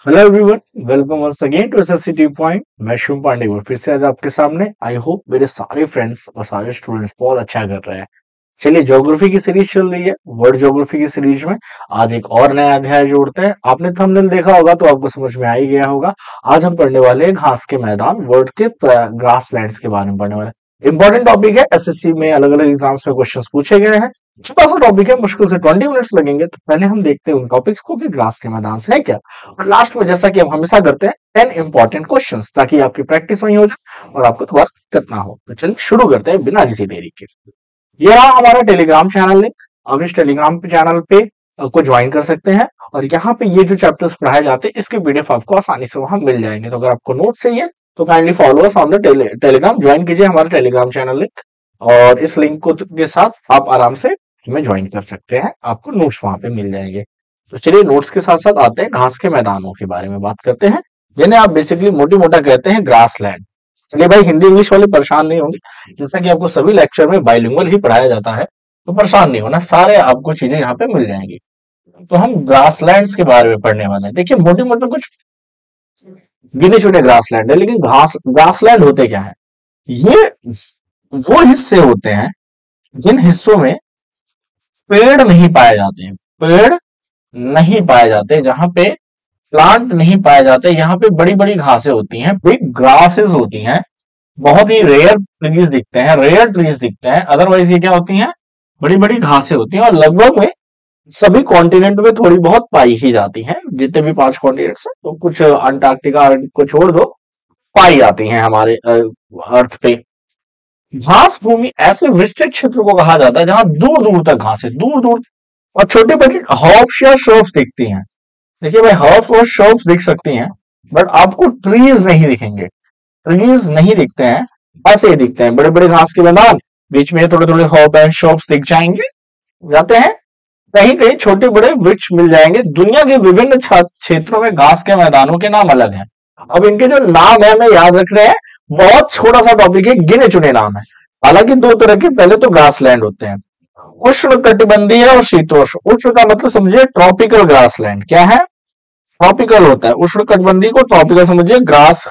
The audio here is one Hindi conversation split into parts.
Hello everyone, welcome once again to SSC point. मैं शुभ पांडे फिर से आज आपके सामने। आई होप मेरे सारे फ्रेंड्स और सारे स्टूडेंट्स बहुत अच्छा कर रहे हैं। चलिए, ज्योग्राफी की सीरीज चल रही है, वर्ल्ड ज्योग्राफी की सीरीज में आज एक और नया अध्याय जोड़ते हैं। आपने थंबनेल देखा होगा तो आपको समझ में आ ही गया होगा। आज हम पढ़ने वाले हैं घास के मैदान, वर्ल्ड के ग्रास लैंड्स के बारे में पढ़ने वाले हैं। इंपॉर्टेंट टॉपिक है, एसएससी में अलग अलग एग्जाम्स में क्वेश्चन पूछे गए हैं। छोटा सा टॉपिक है, मुश्किल से 20 मिनट्स लगेंगे। तो पहले हम देखते हैं उन टॉपिक्स को कि ग्रास के मैदान है क्या, और लास्ट में जैसा कि हम हमेशा करते हैं 10 इंपॉर्टेंट क्वेश्चंस, ताकि आपकी प्रैक्टिस वही हो जाए और आपको दोबारा दिक्कत ना हो। तो चलिए शुरू करते हैं बिना किसी देरी के। ये रहा हमारा टेलीग्राम चैनल लिंक। आप इस टेलीग्राम चैनल पे को ज्वाइन कर सकते हैं, और यहाँ पे ये जो चैप्टर्स पढ़ाए जाते हैं इसके पीडीएफ आपको आसानी से वहां मिल जाएंगे। तो अगर आपको नोट चाहिए तो kindly follow us on the Telegram, join कीजिए हमारा टेलीग्राम चैनल लिंक, और इस लिंक को के साथ आप आराम से में ज्वाइन कर सकते हैं। आपको नोट्स वहां पे मिल जाएंगे। तो चलिए नोट्स के साथ साथ आते हैं घास के मैदानों के बारे में बात करते हैं, जिन्हें आप बेसिकली मोटी मोटा कहते हैं ग्रास लैंड। चलिए भाई, हिंदी इंग्लिश वाले परेशान नहीं होंगे, जैसा कि आपको सभी लेक्चर में बाइलिंगुअल ही पढ़ाया जाता है, तो परेशान नहीं होना, सारे आपको चीजें यहाँ पे मिल जाएंगी। तो हम ग्रासलैंड्स के बारे में पढ़ने वाले हैं। देखिए, मोटे मोटे कुछ गिने चुने ग्रासलैंड है, लेकिन ग्रासलैंड होते क्या है? ये वो हिस्से होते हैं जिन हिस्सों में पेड़ नहीं पाए जाते हैं, पेड़ नहीं पाए जाते, जहां पे प्लांट नहीं पाए जाते। यहाँ पे बड़ी बड़ी घासें होती हैं, बिग ग्रासेस होती हैं, बहुत ही रेयर ट्रीज दिखते हैं, रेयर ट्रीज दिखते हैं। अदरवाइज ये क्या होती हैं? बड़ी बड़ी घासें होती हैं, और लगभग में सभी कॉन्टिनेंट में थोड़ी बहुत पाई ही जाती हैं। जितने भी 5 कॉन्टिनेंट्स हैं, तो कुछ अंटार्कटिका को छोड़ दो, पाई जाती हैं हमारे अर्थ पे। घास भूमि ऐसे विस्तृत क्षेत्र को कहा जाता है जहां दूर दूर तक घासें, दूर दूर, और छोटे बड़े हॉप्स या श्रब्स दिखती हैं। देखिए भाई, हर्ब्स और श्रब्स दिख सकती हैं, बट आपको ट्रीज नहीं दिखेंगे, ट्रीज नहीं दिखते हैं, ऐसे ही दिखते हैं बड़े बड़े घास के मैदान, बीच में थोड़े थोड़े हर्ब एंड श्रब्स दिख जाते हैं। कहीं कहीं छोटे बड़े वृक्ष मिल जाएंगे। दुनिया के विभिन्न क्षेत्रों में घास के मैदानों के नाम अलग हैं। अब इनके जो नाम है मैं याद रख रहे हैं, बहुत छोटा सा टॉपिक है, गिने चुने नाम है। हालांकि 2 तरह के, पहले तो ग्रासलैंड होते हैं, उष्ण कटिबंधीय और शीतोष्ण। उष्ण का मतलब समझिए ट्रॉपिकल ग्रासलैंड। क्या है? ट्रॉपिकल होता है। उष्ण कटिबंधीय को ट्रॉपिकल समझिए। ग्रास,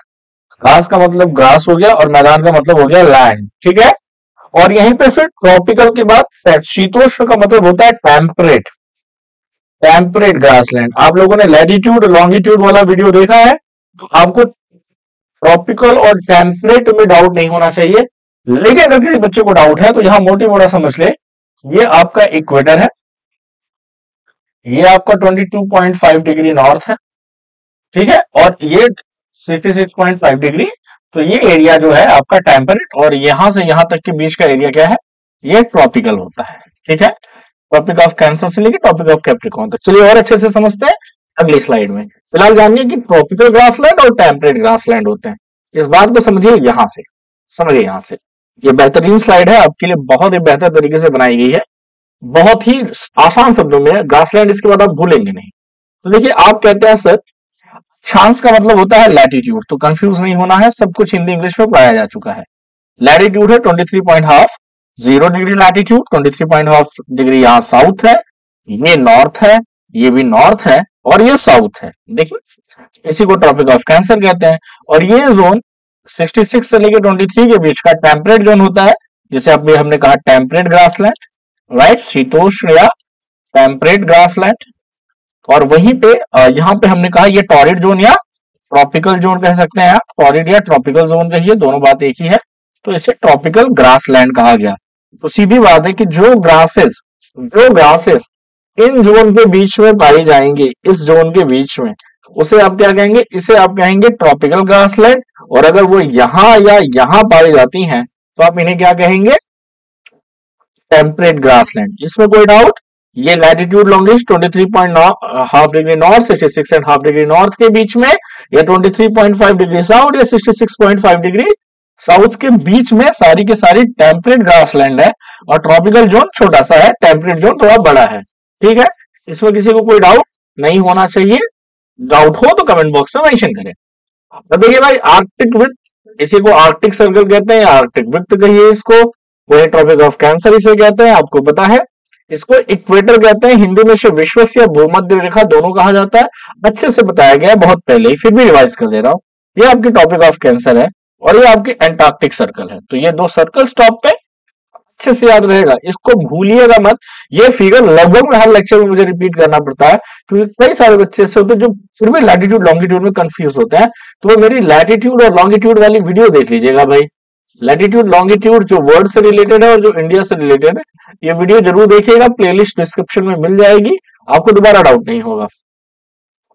ग्रास का मतलब ग्रास हो गया, और मैदान का मतलब हो गया लैंड, ठीक है। और यहीं पे फिर ट्रॉपिकल के बाद शीतोष्ण का मतलब होता है टेम्परेट, टेम्परेट ग्रासलैंड। आप लोगों ने लैटिट्यूड लॉन्गिट्यूड वाला वीडियो देखा है, तो आपको ट्रॉपिकल और टेम्परेट में डाउट नहीं होना चाहिए। लेकिन अगर किसी बच्चे को डाउट है तो यहां मोटी मोटा समझ ले, ये आपका इक्वेटर है, ये आपका 22.5 डिग्री नॉर्थ है, ठीक है, और ये 66.5 डिग्री। तो ये एरिया जो है आपका टेम्परेट, और यहां से यहां तक के बीच का एरिया क्या है? ये ट्रॉपिकल होता है, ठीक है। ट्रॉपिक ऑफ कैंसर से लेकर ट्रॉपिक ऑफ कैप्रिकॉर्न तक। चलिए और अच्छे से समझते हैं अगली स्लाइड में। फिलहाल जानिए कि ट्रॉपिकल ग्रासलैंड और टेम्परेट ग्रासलैंड होते हैं। इस बात को समझिए यहां से, समझिए यहां से। ये बेहतरीन स्लाइड है, आपके लिए बहुत ही बेहतर तरीके से बनाई गई है, बहुत ही आसान शब्दों में। ग्रासलैंड इसके बाद आप भूलेंगे नहीं। तो देखिए, आप कहते हैं सर अक्षांश का मतलब होता है लैटिट्यूड, तो कंफ्यूज नहीं होना है, सब कुछ हिंदी इंग्लिश में पढ़ाया जा चुका है। लैटिट्यूड है 23.5 डिग्री लैटिट्यूड, 23.5 डिग्री यहाँ साउथ है, ये नॉर्थ है, ये भी नॉर्थ है, और ये साउथ है। देखिए, इसी को ट्रॉपिक ऑफ कैंसर कहते हैं। और ये जोन 66 से लेकर 23 के बीच का टेम्परेट जोन होता है, जिसे अभी हमने कहा टेम्परेट ग्रासलैंड, राइट, शीतोष्ण या टेम्परेट ग्रासलैंड। और वहीं पे यहाँ पे हमने कहा ये टॉरिड जोन या ट्रॉपिकल जोन कह सकते हैं आप, टॉरिड या ट्रॉपिकल जोन कहिए, दोनों बात एक ही है, तो इसे ट्रॉपिकल ग्रासलैंड कहा गया। तो सीधी बात है कि जो ग्रासेस इन जोन के बीच में पाई जाएंगी, इस जोन के बीच में, उसे आप क्या कहेंगे? इसे आप कहेंगे ट्रॉपिकल ग्रासलैंड। और अगर वो यहां या यहां पाई जाती हैं तो आप इन्हें क्या कहेंगे? Temperate grassland. इसमें कोई डाउट? ये latitude longitude 23.5 degree north, 66.5 degree north के बीच में, या 23.5 डिग्री साउथ या 66.5 डिग्री साउथ के बीच में सारी के सारी टेम्परेट ग्रासलैंड है। और ट्रॉपिकल जोन छोटा सा है, टेम्परेट जोन थोड़ा बड़ा है, ठीक है। इसमें किसी को कोई डाउट नहीं होना चाहिए। डाउट हो तो कमेंट बॉक्स में मेंशन करें। तो देखिए भाई, आर्कटिक विड्थ, इसी को आर्कटिक सर्कल कहते हैं, आर्कटिक विड्थ कहिए इसको, वही ट्रॉपिक ऑफ कैंसर इसे कहते हैं, आपको पता है। इसको इक्वेटर कहते हैं, हिंदी में इसे विश्वस्य या भूमध्य रेखा दोनों कहा जाता है। अच्छे से बताया गया है बहुत पहले ही, फिर भी रिवाइज कर दे रहा हूं। ये आपकी टॉपिक ऑफ कैंसर है और ये आपकी एंटार्क्टिक सर्कल है। तो ये दो सर्कल टॉप पे अच्छे से याद रहेगा, इसको भूलिएगा मत। ये फिगर लगभग में हर लेक्चर में मुझे रिपीट करना पड़ता है, क्योंकि कई सारे बच्चे ऐसे होते हैं जो फिर भी लैटिट्यूड लॉन्गिट्यूड में कंफ्यूज होते हैं। तो वो मेरी लैटिट्यूड और लॉन्गिट्यूड वाली वीडियो देख लीजिएगा भाई। लैटिट्यूड लॉन्गिट्यूड जो वर्ल्ड से रिलेटेड है और जो इंडिया से रिलेटेड है, ये वीडियो जरूर देखिएगा, प्लेलिस्ट डिस्क्रिप्शन में मिल जाएगी, आपको दोबारा डाउट नहीं होगा।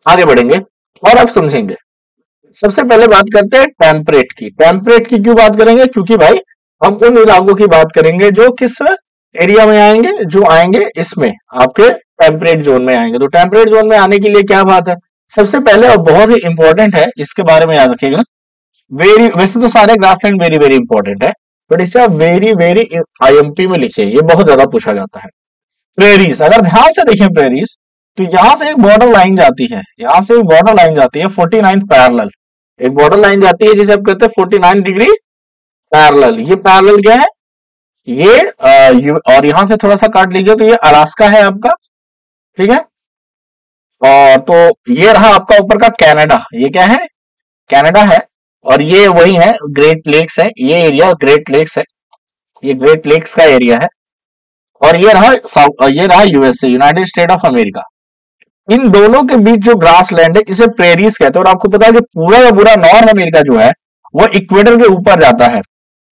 आगे बढ़ेंगे और आप समझेंगे। सबसे पहले बात करते हैं टेम्परेट की। टेम्परेट की क्यों बात करेंगे? क्योंकि भाई हम उन इलाकों की बात करेंगे जो किस एरिया में आएंगे, जो आएंगे इसमें आपके टेम्परेट जोन में आएंगे। तो टेम्परेट जोन में आने के लिए क्या बात है? सबसे पहले और बहुत ही इंपॉर्टेंट है, इसके बारे में याद रखिएगा। वैसे तो सारे ग्रासलैंड वेरी वेरी इंपॉर्टेंट है, बट इसे आप वेरी वेरी आईएमपी में लिखिए, ये बहुत ज्यादा पूछा जाता है। प्रेरीज, अगर ध्यान से देखें प्रेरीज, तो यहां से एक बॉर्डर लाइन जाती है, यहां से एक बॉर्डर लाइन जाती है 49 पैरेलल। एक बॉर्डर लाइन जाती है जिसे आप कहते हैं 49 डिग्री पैरेलल। ये पैरेलल क्या है? ये और यहां से थोड़ा सा काट लीजिए तो ये अलास्का है आपका, ठीक है। और तो ये रहा आपका ऊपर का कनाडा, ये क्या है? कनाडा है। और ये वही है, ग्रेट लेक्स है, ये एरिया ग्रेट लेक्स है, ये ग्रेट लेक्स का एरिया है। और ये रहा USA, United State of America. इन दोनों के बीच जो ग्रास लैंड है इसे प्रेरीज कहते हैं। और आपको पता है कि पूरा का पूरा नॉर्थ अमेरिका जो है वो इक्वेटर के ऊपर जाता है,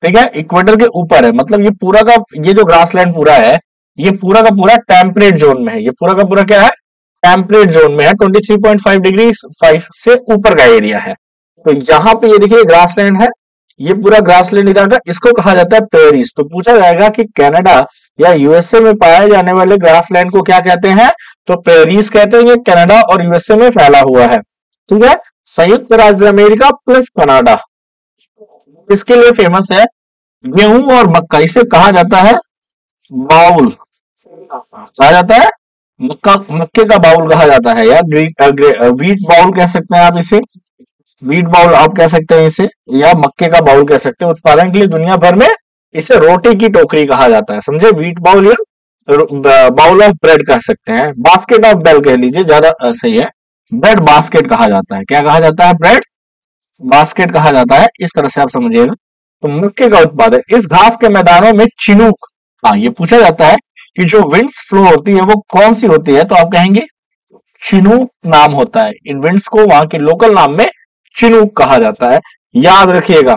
ठीक है, इक्वेटर के ऊपर है। मतलब ये पूरा का ये जो ग्रास लैंड पूरा है, ये पूरा का पूरा टेम्परेट जोन में है। ये पूरा का पूरा क्या है? टेम्परेट जोन में है। 23.5 डिग्री 5 से ऊपर का एरिया है। तो यहाँ पे ये देखिए ग्रासलैंड है, ये पूरा ग्रासलैंड इलाका, इसको कहा जाता है प्रेरीज। तो पूछा जाएगा कि कनाडा या यूएसए में पाए जाने वाले ग्रासलैंड को क्या कहते हैं? तो प्रेरीज कहते हैं। ये कनाडा और यूएसए में फैला हुआ है, ठीक है। संयुक्त राज्य अमेरिका प्लस कनाडा इसके लिए फेमस है। गेहूं और मक्का, इसे कहा जाता है बाउल, कहा जाता है मक्के का बाउल कहा जाता है, या वीट बाउल कह सकते हैं आप इसे, वीट बाउल आप कह सकते हैं इसे, या मक्के का बाउल कह सकते हैं। उत्पादन के लिए दुनिया भर में इसे रोटी की टोकरी कहा जाता है, समझे। वीट बाउल या बाउल ऑफ ब्रेड कह सकते हैं, बास्केट ऑफ बेल कह लीजिए, ज्यादा सही है। ब्रेड बास्केट कहा जाता है। क्या कहा जाता है? ब्रेड बास्केट कहा जाता है, इस तरह से आप समझिएगा। तो मक्के का उत्पादन, इस घास के मैदानों में चिनूक, हाँ ये पूछा जाता है कि जो विंड्स फ्लो होती है वो कौन सी होती है? तो आप कहेंगे चिनूक नाम होता है। इन विंड्स को वहां के लोकल नाम में चिनूक कहा जाता है, याद रखिएगा।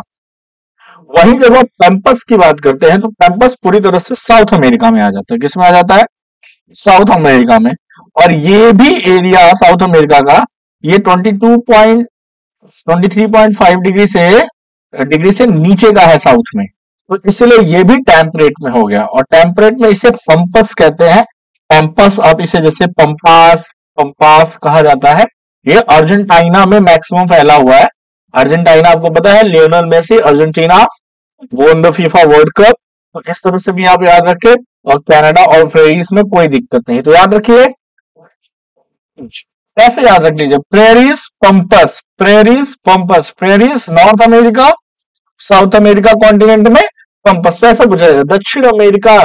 वहीं जब आप पैम्पस की बात करते हैं तो पैम्पस पूरी तरह से साउथ अमेरिका में आ जाता है। किसमें आ जाता है? साउथ अमेरिका में। और ये भी एरिया साउथ अमेरिका का, ये 23.5 डिग्री से नीचे का है साउथ में, तो इसलिए ये भी टेम्परेट में हो गया। और टेम्परेट में इसे पंपस कहते हैं। पंपस, आप इसे जैसे पंपास पंपास कहा जाता है। ये अर्जेंटीना में मैक्सिमम फैला हुआ है। अर्जेंटीना आपको पता है, Lionel Messi Argentina won the FIFA World Cup. तो इस तरह से भी आप याद रखें। और कनाडा और प्रेरीज में कोई दिक्कत नहीं, तो याद रखिए। कैसे याद रख लीजिए? Prairies pampas, prairies pampas, prairies North America, south America continent में पंपस। तो ऐसा पूछा जाएगा, दक्षिण अमेरिका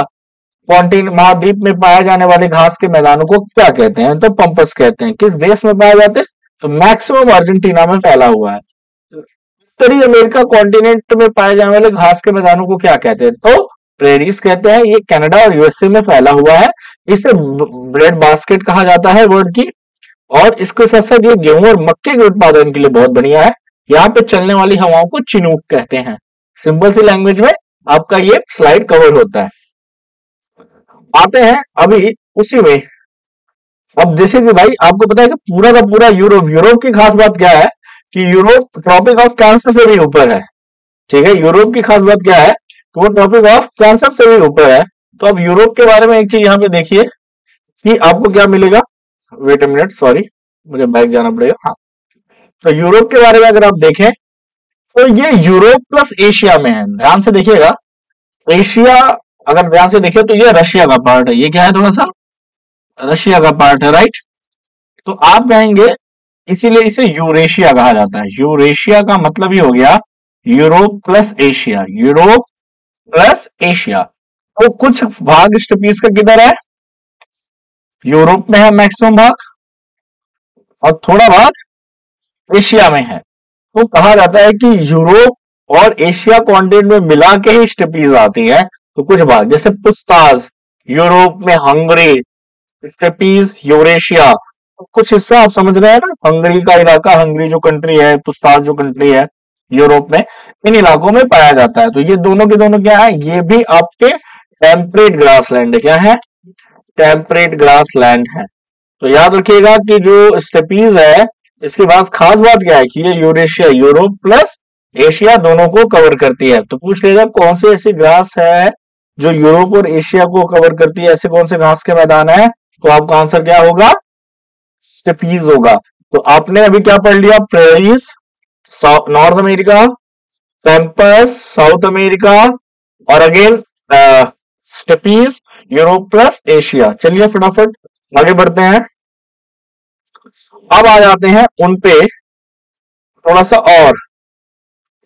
कॉन्टिनेंट महाद्वीप में पाए जाने वाले घास के मैदानों को क्या कहते हैं? तो पंपस कहते हैं। किस देश में पाए जाते हैं? तो मैक्सिमम अर्जेंटीना में फैला हुआ है। उत्तरी अमेरिका कॉन्टिनेंट में पाए जाने वाले घास के मैदानों को क्या कहते हैं? तो प्रेरीज कहते हैं। ये कनाडा और यूएसए में फैला हुआ है। इसे ब्रेड बास्केट कहा जाता है वर्ड की। और इसके साथ साथ ये गेहूं और मक्के के उत्पादन के लिए बहुत बढ़िया है। यहाँ पे चलने वाली हवाओं को चिनूक कहते हैं। सिंपल सी लैंग्वेज में आपका ये स्लाइड कवर होता है। आते हैं अभी उसी में। अब जैसे कि भाई आपको पता है कि पूरा का पूरा यूरोप की खास बात क्या है कि यूरोप ट्रॉपिक ऑफ कैंसर से भी ऊपर है, ठीक है। यूरोप की खास बात क्या है कि वो ट्रॉपिक ऑफ कैंसर से भी ऊपर है। तो अब यूरोप के बारे में एक चीज यहाँ पे देखिए कि आपको क्या मिलेगा। वेट अ मिनट, सॉरी मुझे बैक जाना पड़ेगा। हाँ, तो यूरोप के बारे में अगर आप देखें तो ये यूरोप प्लस एशिया में है। ध्यान से देखिएगा, एशिया अगर ध्यान से देखिए तो ये रशिया का पार्ट है। ये क्या है? थोड़ा सा रशिया का पार्ट है, राइट। तो आप कहेंगे, इसीलिए इसे यूरेशिया कहा जाता है। यूरेशिया का मतलब ही हो गया Europe plus Asia, Europe plus Asia. तो कुछ भाग इस पीस का किधर है? यूरोप में है मैक्सिमम भाग, और थोड़ा भाग एशिया में है। तो कहा जाता है कि यूरोप और एशिया कॉन्टिनेंट में मिला के ही स्टेपीज आती है। तो कुछ भाग जैसे पुस्ताज यूरोप में, हंगरी, स्टेपीज यूरेशिया, कुछ हिस्सा आप समझ रहे हैं ना, हंगरी का इलाका, हंगरी जो कंट्री है, पुस्ताज जो कंट्री है यूरोप में, इन इलाकों में पाया जाता है। तो ये दोनों के दोनों क्या है, ये भी आपके टेम्परेट ग्रास लैंड है। क्या है? टेम्परेट ग्रास लैंड है। तो याद रखिएगा कि जो स्टेपीज है, इसके बाद खास बात क्या है कि ये यूरेशिया, यूरोप प्लस एशिया दोनों को कवर करती है। तो पूछ लेगा कौन सी ऐसी घास है जो यूरोप और एशिया को कवर करती है, ऐसे कौन से घास के मैदान है? तो आपका आंसर क्या होगा? स्टेपीज होगा। तो आपने अभी क्या पढ़ लिया? Prairies North America, pampas South America, और again steppes Europe plus Asia. चलिए फटाफट आगे बढ़ते हैं। अब आ जाते हैं उन पे थोड़ा सा और,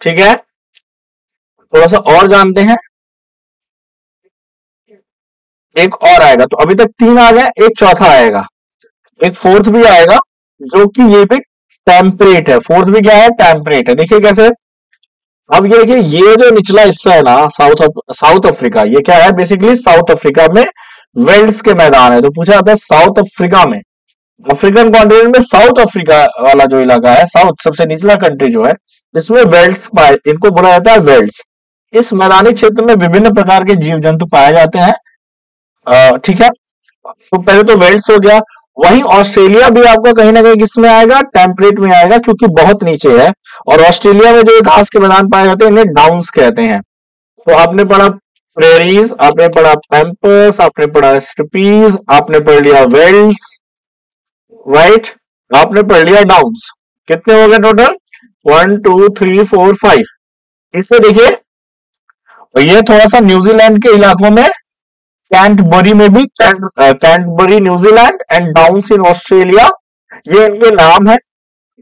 ठीक है, थोड़ा सा और जानते हैं। एक और आएगा, तो अभी तक 3 आ गए, एक चौथा आएगा, एक फोर्थ भी आएगा, जो कि ये भी टेम्परेट है। फोर्थ भी क्या है? टेम्परेट है। देखिए कैसे। अब ये देखिए, ये जो निचला हिस्सा है ना, साउथ अफ्रीका, ये क्या है? बेसिकली साउथ अफ्रीका में वेल्ड्स के मैदान है। तो पूछा जाता है साउथ अफ्रीका में, अफ्रीकन कॉन्टिनेंट में साउथ अफ्रीका वाला जो इलाका है, साउथ सबसे निचला कंट्री जो है, इसमें वेल्ड्स पाए, इनको बोला जाता है वेल्ड्स। इस मैदानी क्षेत्र में विभिन्न प्रकार के जीव जंतु पाए जाते हैं। ठीक है, तो पहले तो वेल्ड्स हो गया। वहीं ऑस्ट्रेलिया भी आपका कहीं ना कहीं किसमें आएगा? टेम्परेट में आएगा, क्योंकि बहुत नीचे है। और ऑस्ट्रेलिया में जो घास के मैदान पाए जाते हैं, इन्हें डाउन्स कहते हैं। तो आपने पढ़ा प्रेरीज, आपने पढ़ा पैम्पर्स, आपने पढ़ा स्टेपीज, आपने पढ़ लिया वेल्ड्स, राइट, आपने पढ़ लिया डाउन्स। कितने हो गए टोटल? 1 2 3 4 5। इसे देखिए, तो ये थोड़ा सा न्यूजीलैंड के इलाकों में, कैंटबरी में भी, Canterbury New Zealand and downs in Australia, ये इनके नाम है।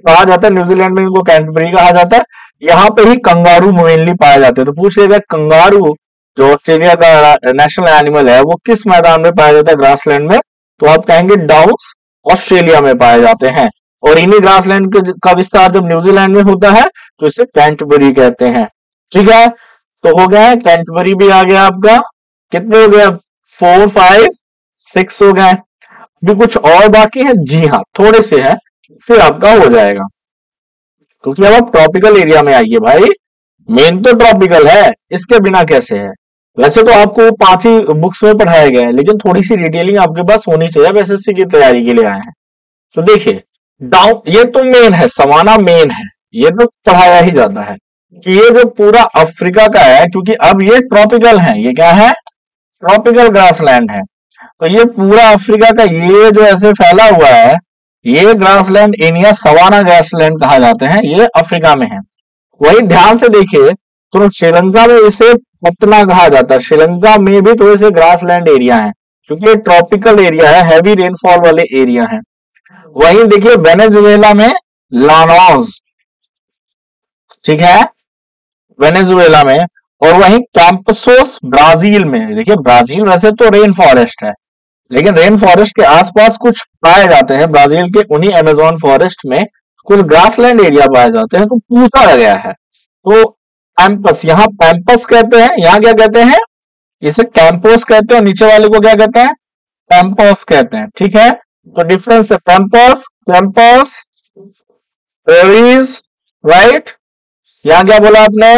कहा जाता है न्यूजीलैंड में इनको कैंटबरी कहा जाता है। यहाँ पे ही कंगारू मेनली पाए जाते हैं। तो पूछ लेगा कंगारू जो ऑस्ट्रेलिया का नेशनल एनिमल है, वो किस मैदान में पाया जाता है? ग्रासलैंड में। तो आप कहेंगे डाउन्स ऑस्ट्रेलिया में पाए जाते हैं। और इन्हीं ग्रासलैंड का विस्तार जब न्यूजीलैंड में होता है, तो इसे कैंटबरी कहते हैं। ठीक है, तो हो गया है, कैंटबरी भी आ गया आपका। कितने हो गए? 4 5 6 हो गए। अभी कुछ और बाकी है? जी हाँ, थोड़े से हैं, फिर आपका हो जाएगा, क्योंकि अब आप ट्रॉपिकल एरिया में आइए भाई। मेन तो ट्रॉपिकल है, इसके बिना कैसे है? वैसे तो आपको 5 ही बुक्स में पढ़ाया गया है, लेकिन थोड़ी सी डिटेलिंग आपके पास होनी चाहिए, आप एसएससी की तैयारी के लिए आए हैं। तो देखिए, डाउन, ये तो मेन है, सवाना मेन है, ये तो पढ़ाया ही जाता है कि ये जो पूरा अफ्रीका का है, क्योंकि अब ये ट्रॉपिकल है, ये क्या है? ट्रॉपिकल ग्रासलैंड है। तो ये पूरा अफ्रीका का ये जो ऐसे फैला हुआ है, ये ग्रासलैंड एरिया सवाना ग्रासलैंड कहा जाते हैं, ये अफ्रीका में है। वही ध्यान से देखिए, तो श्रीलंका में इसे पतना कहा जाता है। श्रीलंका में भी तो इसे ग्रासलैंड एरिया है, क्योंकि ये ट्रॉपिकल एरिया है, हैवी रेनफॉल वाले एरिया है। वहीं देखिए वेनेजुएला में लानोस, ठीक है, वेनेजुएला में। और वहीं कैंपसोस ब्राजील में। देखिए ब्राजील वैसे तो रेन फॉरेस्ट है, लेकिन रेन फॉरेस्ट के आसपास कुछ पाए जाते हैं, ब्राजील के उन्हीं अमेजोन फॉरेस्ट में कुछ ग्रासलैंड एरिया पाए जाते हैं। तो पूछा गया है, तो कैंपस, यहाँ पैम्पस कहते हैं, यहाँ क्या कहते हैं? इसे कैंपोस कहते हैं, और नीचे वाले को क्या कहते हैं? पैम्पोस कहते हैं। ठीक है, तो डिफरेंस है पैम्पस, कैंपस, प्रेरीज, राइट। यहाँ क्या बोला आपने?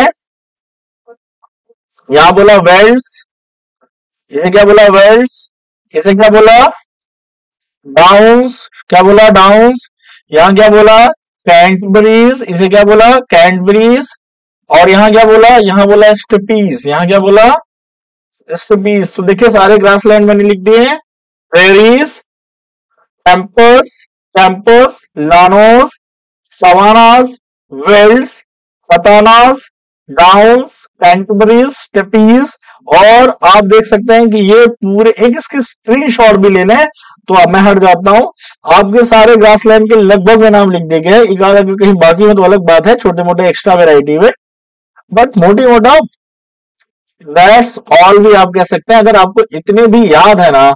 यहाँ बोला वेल्ड्स, इसे क्या बोला? वेल्ड्स। इसे क्या बोला? डाउन्स। क्या बोला? डाउन्स। यहाँ क्या बोला? कैंटबरीज। इसे क्या बोला? कैंटबरीज। और यहाँ क्या बोला? यहाँ बोला स्टेपीज। यहाँ क्या बोला? स्टेपीज। तो देखिए सारे ग्रासलैंड मैंने लिख दिए हैं, prairies, campos, campos, llanos, savannas, velds, patanas, downs, Canterburys, steppes. और आप देख सकते हैं कि ये पूरे, एक इसकी स्क्रीनशॉट भी लेना है, तो अब मैं हट जाता हूं। आपके सारे ग्रासलैंड के लगभग में नाम लिख दिए गए, एक आधा कहीं बाकी में तो अलग बात है, छोटे मोटे एक्स्ट्रा वेराइटी में, बट मोटी मोटा दैट्स ऑल भी आप कह सकते हैं। अगर आपको इतने भी याद है ना,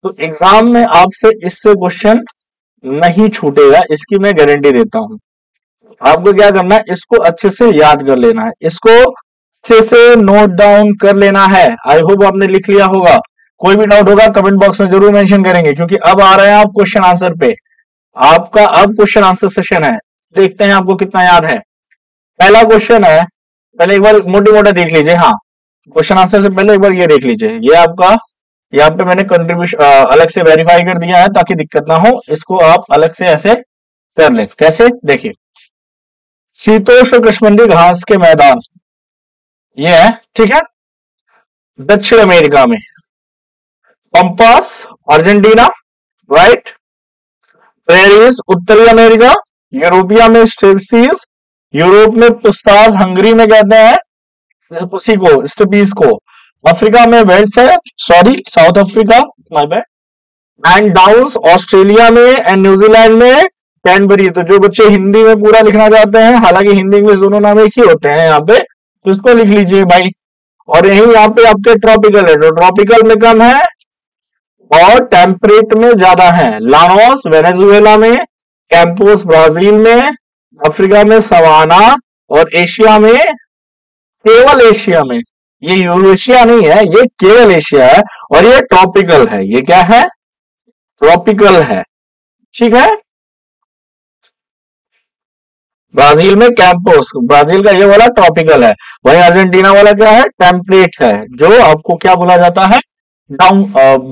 तो एग्जाम में आपसे इससे क्वेश्चन नहीं छूटेगा, इसकी मैं गारंटी देता हूं। आपको क्या करना है, इसको अच्छे से याद कर लेना है, इसको अच्छे से नोट डाउन कर लेना है। आई होप आपने लिख लिया होगा। कोई भी डाउट होगा कमेंट बॉक्स में जरूर मेंशन करेंगे, क्योंकि अब आ रहे हैं आप क्वेश्चन आंसर पे। आपका अब क्वेश्चन आंसर सेशन है, देखते हैं आपको कितना याद है। पहला क्वेश्चन है, पहले एक बार मोटे मोटे देख लीजिए। हाँ, क्वेश्चन आंसर से पहले एक बार ये देख लीजिए। ये आपका यहाँ पे मैंने कंट्रीब्यूशन अलग से वेरीफाई कर दिया है ताकि दिक्कत ना हो। इसको आप अलग से ऐसे कर ले। कैसे, देखिए, शीतोष्ण कटिबंधीय घास के मैदान ये है, ठीक है, दक्षिण अमेरिका में। Pampas Argentina, right. प्रेरीज उत्तरी अमेरिका। यूरोपिया में स्टेप्सीज, यूरोप में पुस्ताज हंगरी में कहते हैं उसी को, स्टेपीज को। अफ्रीका में वेल्स है, sorry south Africa, my bad. And downs Australia में एंड न्यूजीलैंड में कैनबरी। तो जो बच्चे हिंदी में पूरा लिखना चाहते हैं, हालांकि हिंदी इंग्लिश दोनों नाम एक ही होते हैं यहाँ पे, तो इसको लिख लीजिए भाई। और यही यहाँ पे आपके ट्रॉपिकल है, तो ट्रॉपिकल में कम है और टेम्परेट में ज्यादा है। लानोस वेनेजुएला में, कैंपोस ब्राजील में, अफ्रीका में सवाना, और एशिया में, केवल एशिया में, ये यूरेशिया नहीं है, ये केवल एशिया है, और ये ट्रॉपिकल है। ये क्या है, ट्रॉपिकल है, ठीक है। ब्राजील में कैंपोस, ब्राजील का ये वाला ट्रॉपिकल है। वही अर्जेंटीना वाला क्या है, टेम्परेट है, जो आपको क्या बोला जाता है, डाउन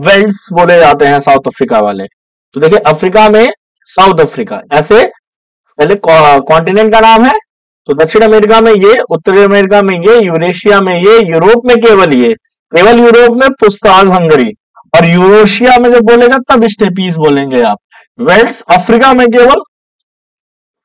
वेल्ट्स बोले जाते हैं साउथ अफ्रीका वाले। तो देखिए, अफ्रीका में साउथ अफ्रीका, ऐसे पहले कॉन्टिनेंट का नाम है। तो दक्षिण अमेरिका में ये, उत्तरी अमेरिका में ये, यूरेशिया में ये, यूरोप में केवल ये, केवल यूरोप में पुस्ताज हंगरी, और यूरोशिया में जब बोलेगा तब स्टेपीज बोलेंगे आप। वेल्ट्स अफ्रीका में केवल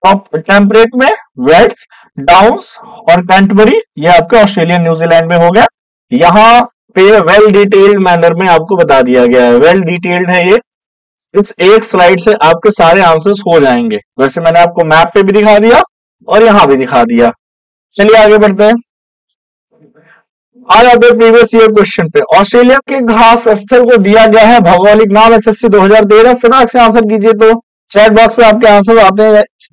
टेम्परेट में वेल्ट्स, डाउन्स और कैंटबरी ये आपके ऑस्ट्रेलिया न्यूजीलैंड में हो गया। यहाँ पे वेल डिटेल्ड मैनर में आपको बता दिया गया है, वेल डिटेल्ड है ये। इस एक स्लाइड से आपके सारे आंसर्स हो जाएंगे। वैसे मैंने आपको मैप पे भी दिखा दिया और यहां भी दिखा दिया। चलिए आगे बढ़ते हैं। आ जाते हैं प्रीवियस ईयर क्वेश्चन पे। ऑस्ट्रेलिया के घास स्थल को दिया गया है भौगोलिक नाम एसएससी 2013। फटाक से आंसर कीजिए। तो चैट बॉक्स में आपके आंसर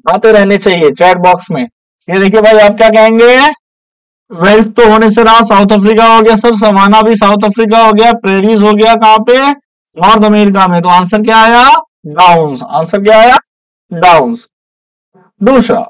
आते रहने चाहिए चैट बॉक्स में। ये देखिए भाई, आप क्या कहेंगे, वेल्स तो होने से रहा, साउथ अफ्रीका हो गया सर, सवाना भी साउथ अफ्रीका हो गया, प्रेरीज हो गया कहां पे, नॉर्थ अमेरिका में। तो आंसर क्या आया, डाउन्स। आंसर क्या आया, डाउन्स। दूसरा,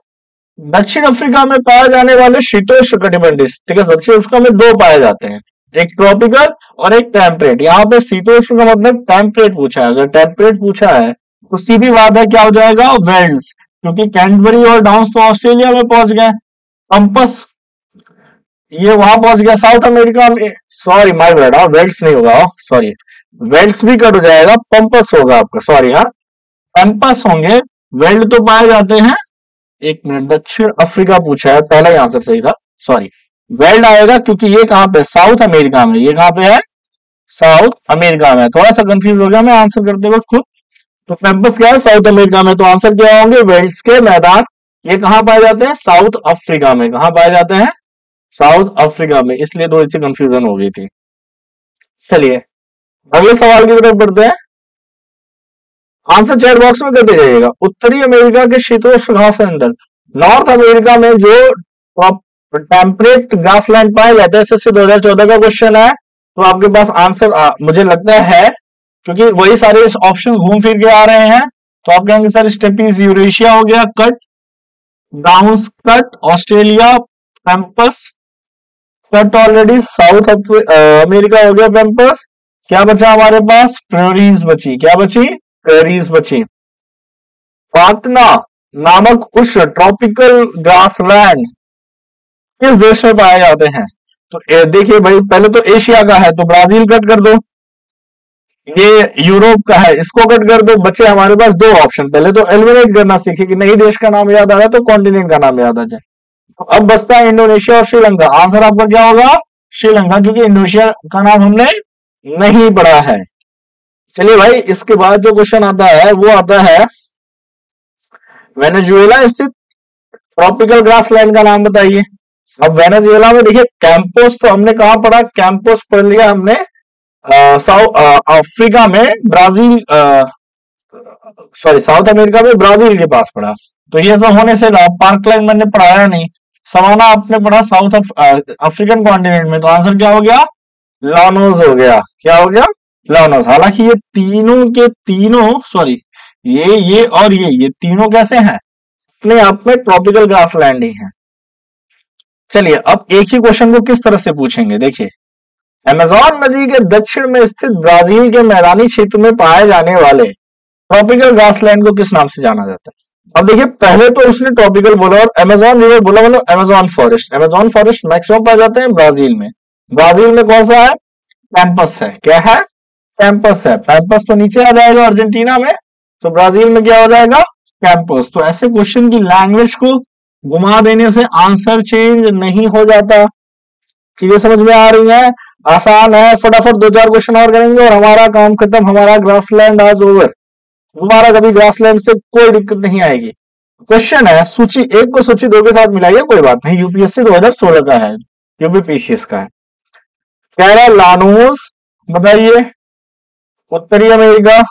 दक्षिण अफ्रीका में पाए जाने वाले शीतोष्ण कटिबंधीय, ठीक है, दक्षिण अफ्रीका में दो पाए जाते हैं, एक ट्रॉपिकल और एक टेम्परेट। यहाँ पे शीतोष्ण का मतलब टेम्परेट पूछा है। अगर टेम्परेट पूछा है तो सीधी बात है क्या हो जाएगा, वेल्स, क्योंकि कैंटबरी और डाउन्स तो ऑस्ट्रेलिया में पहुंच गए। पंपस ये वहां पहुंच गया साउथ अमेरिका में, सॉरी माय बैड, वेल्स नहीं होगा, सॉरी, वेल्स भी कट हो जाएगा, पंपस होगा आपका, सॉरी, हाँ पंपस होंगे। वेल्ड तो पाए जाते हैं, एक मिनट, दक्षिण अफ्रीका पूछा है, पहला ही आंसर सही था, सॉरी, वेल्ड आएगा क्योंकि ये कहां पे, साउथ अमेरिका में। ये कहां पे है, साउथ अमेरिका में। थोड़ा सा कंफ्यूज हो गया मैं आंसर करते वक्त खुद। तो पैम्पस क्या है, साउथ अमेरिका में। तो आंसर क्या होंगे, वेल्ड्स के मैदान। ये कहां पाए जाते हैं, साउथ अफ्रीका में। कहां पाए जाते हैं, साउथ अफ्रीका में। इसलिए थोड़ी सी कंफ्यूजन हो गई थी। चलिए अगले सवाल की तरफ बढ़ते हैं। आंसर चैट बॉक्स में करते जाइएगा। उत्तरी अमेरिका के शीतोष्ण घास अंदर, नॉर्थ अमेरिका में जो टेम्परेट ग्रासलैंड पाए जाते हैं, एसएससी 2014 का क्वेश्चन है। तो आपके पास आंसर मुझे लगता है, क्योंकि वही सारे ऑप्शन घूम फिर के आ रहे हैं। तो आप कहेंगे सर स्टेपीज यूरेशिया हो गया cut, downs cut, Australia pampas cut already, south America हो गया पैम्पस। क्या बचा हमारे पास, प्रेरीज बची। क्या बची, प्रेरीज बची। पातना नामक उष्ण ट्रॉपिकल ग्रासलैंड किस देश में पाए जाते हैं। तो देखिए भाई, पहले तो एशिया का है तो ब्राजील कट कर दो, ये यूरोप का है इसको कट कर दो। बचे हमारे पास दो ऑप्शन। पहले तो एलिमिनेट करना सीखे कि नहीं देश का नाम याद आ रहा है तो कॉन्टिनेंट का नाम याद आ जाए। तो अब बचता है इंडोनेशिया और श्रीलंका। आंसर आपका क्या होगा, श्रीलंका, क्योंकि इंडोनेशिया का नाम हमने नहीं पढ़ा है। चलिए भाई, इसके बाद जो क्वेश्चन आता है वो आता है, वेनेजुएला स्थित ट्रॉपिकल ग्रासलैंड का नाम बताइए। अब वेनेजुएला में देखिए कैंपोस तो हमने कहां पढ़ा, कैंपोस पढ़ लिया हमने अफ्रीका में ब्राजील, सॉरी साउथ अमेरिका में ब्राजील के पास पड़ा। तो ये सब होने से पार्कलैंड मैंने पढ़ाया नहीं, सवाना आपने पढ़ा साउथ अफ्रीकन कॉन्टिनेंट में, तो आंसर क्या हो गया? लानोस हो गया। क्या हो गया? लानोस। हालांकि ये तीनों के तीनों, सॉरी ये और ये तीनों कैसे हैं? अपने आप में ट्रॉपिकल ग्रासलैंड ही हैं। चलिए अब एक ही क्वेश्चन को किस तरह से पूछेंगे, देखिए। अमेज़न नदी के दक्षिण में स्थित ब्राजील के मैदानी क्षेत्र में पाए जाने वाले ट्रॉपिकल ग्रासलैंड को किस नाम से जाना जाता है? अब देखिए, पहले तो उसने ट्रॉपिकल बोला और अमेज़न रिवर बोला, मतलब Amazon forest. Amazon forest maximum पाए जाते हैं ब्राजील में। ब्राजील में कौन सा है? पैम्पस है। क्या है? पैम्पस है। पैम्पस तो नीचे आ जाएगा अर्जेंटीना में, तो ब्राजील में क्या हो जाएगा? कैंपस। तो ऐसे क्वेश्चन की लैंग्वेज को घुमा देने से आंसर चेंज नहीं हो जाता। चीजें समझ में आ रही हैं? आसान है। फटाफट 2-4 क्वेश्चन और करेंगे और हमारा काम खत्म। हमारा ग्रासलैंड आज ओवर। दोबारा कभी ग्रासलैंड से कोई दिक्कत नहीं आएगी। क्वेश्चन है, सूची 1 को सूची 2 के साथ मिलाइए, कोई बात नहीं, यूपीएससी 2016 का है, यूपीपीसीएस का है। कह रहा है लानोस, बताइए, उत्तरी अमेरिका,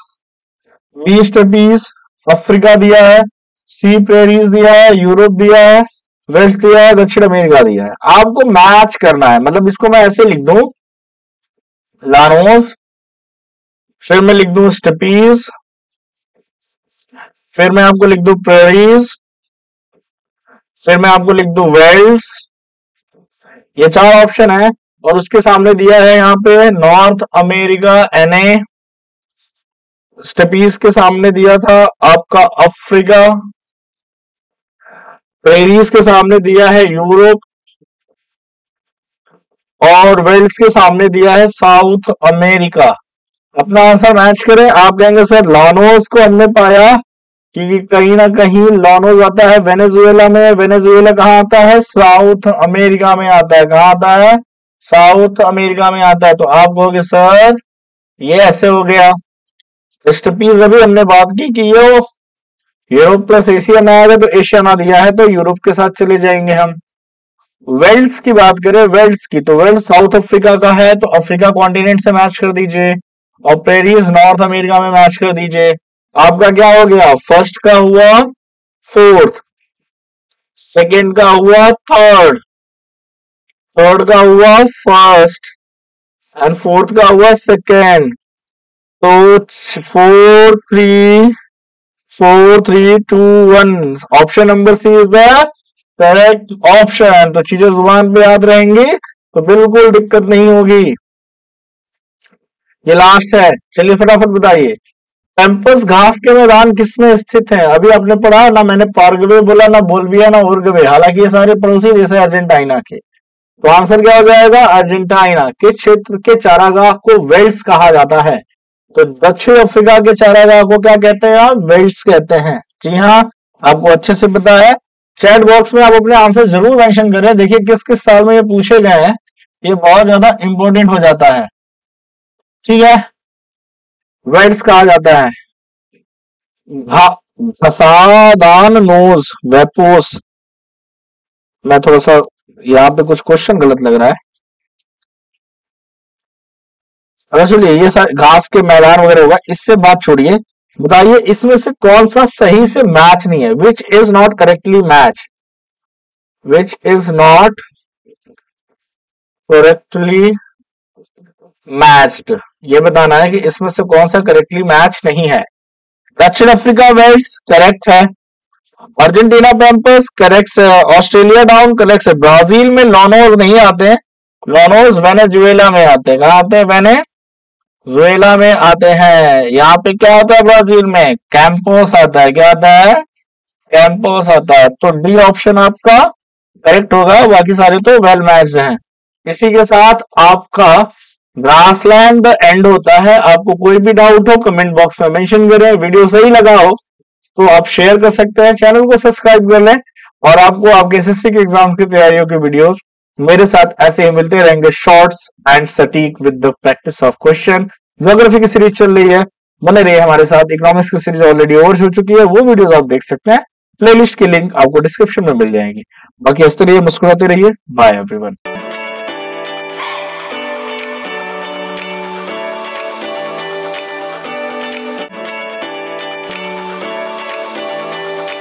बी स्टेपीज, अफ्रीका दिया है, सी प्रेरीज दिया है, यूरोप दिया है, वेस्ट दिया है, दक्षिण अमेरिका दिया है। आपको मैच करना है, मतलब इसको मैं ऐसे लिख दूं, लानोस, फिर मैं लिख दूं स्टेपीज, फिर मैं आपको लिख दूं प्रेरीज, फिर मैं आपको लिख दूं वेल्स। ये 4 ऑप्शन है और उसके सामने दिया है यहाँ पे नॉर्थ अमेरिका NA, स्टेपीज के सामने दिया था आपका अफ्रीका, प्रेरीज के सामने दिया है यूरोप और वेल्स के सामने दिया है साउथ अमेरिका। अपना आंसर मैच करें। आप कहेंगे सर लानोस को हमने पाया कि कहीं ना कहीं लानोस आता है वेनेजुएला में। वेनेजुएला कहाँ आता है? साउथ अमेरिका में आता है। कहाँ आता है? साउथ अमेरिका में आता है। तो आप कहोगे सर ये ऐसे हो गया। स्टेपीज अभी हमने बात की कि ये यूरोप प्लस एशिया ना आएगा तो एशिया ना दिया है तो यूरोप के साथ चले जाएंगे हम। वेल्स की बात करें, वेल्स की, तो वेल्स साउथ अफ्रीका का है तो अफ्रीका कॉन्टिनेंट से मैच कर दीजिए और पेरिस नॉर्थ अमेरिका में मैच कर दीजिए। आपका क्या हो गया? फर्स्ट का हुआ फोर्थ, सेकेंड का हुआ थर्ड, थर्ड का हुआ फर्स्ट एंड फोर्थ का हुआ सेकेंड। तो 4-3-2-1 option number C is the correct option. तो चीजें जुबान पे याद रहेंगी तो बिल्कुल दिक्कत नहीं होगी। ये लास्ट है, चलिए फटाफट बताइए। पैम्पस घास के मैदान किसमें स्थित है? अभी आपने पढ़ा ना, मैंने पारग्वे बोला, ना बोल्विया, ना उरुग्वे। हालांकि ये सारे पड़ोसी देश है अर्जेंटीना के। तो आंसर क्या हो जाएगा? अर्जेंटीना। किस क्षेत्र के चारागाह को वेल्स कहा जाता है? तो दक्षिण अफ्रीका के चारागाह को क्या कहते हैं? आप वेल्स कहते हैं। जी हाँ, आपको अच्छे से पता है। चैट बॉक्स में आप अपने आंसर जरूर मेंशन करें। देखिए किस किस साल में ये पूछे गए हैं, ये बहुत ज्यादा इंपॉर्टेंट हो जाता है। ठीक है, वेल्स कहा जाता है। घसादान नोज वेपोस। मैं थोड़ा सा यहाँ पे कुछ क्वेश्चन गलत लग रहा है। अगर सुनिए, ये घास के मैदान वगैरह होगा, इससे बात छोड़िए। बताइए इसमें से कौन सा सही से मैच नहीं है? Which is not correctly match, which is not correctly matched, ये बताना है कि इसमें से कौन सा करेक्टली मैच नहीं है। दक्षिण अफ्रीका वेल्स करेक्ट है, अर्जेंटीना पैम्पस करेक्ट है, ऑस्ट्रेलिया डाउन करेक्ट है। ब्राजील में लॉनोज नहीं आते हैं, लॉनोज वेनेजुएला में आते हैं। कहाँ आते हैं? वेनेजुएला में आते हैं। यहाँ पे क्या आता है? ब्राजील में कैंपोस आता है। क्या आता है? कैंपोस आता है। तो डी ऑप्शन आपका करेक्ट होगा, बाकी सारे तो वेल मैच्ड हैं। इसी के साथ आपका ग्रासलैंड द एंड होता है। आपको कोई भी डाउट हो कमेंट बॉक्स में मेंशन करें। वीडियो सही लगा हो तो आप शेयर कर सकते हैं, चैनल को सब्सक्राइब कर लें और आपको आपके एसएससी के एग्जाम की तैयारियों के वीडियोस मेरे साथ ऐसे ही मिलते रहेंगे, शॉर्ट्स एंड सटीक with the practice of question. Geography की सीरीज चल रही है, बने रहिए हमारे साथ। इकोनॉमिक्स की सीरीज ऑलरेडी ओवर हो चुकी है, वो वीडियोस आप देख सकते हैं। प्लेलिस्ट की लिंक आपको डिस्क्रिप्शन में मिल जाएगी। बाकी हंसते रहिए, मुस्कुराते रहिए। Bye everyone.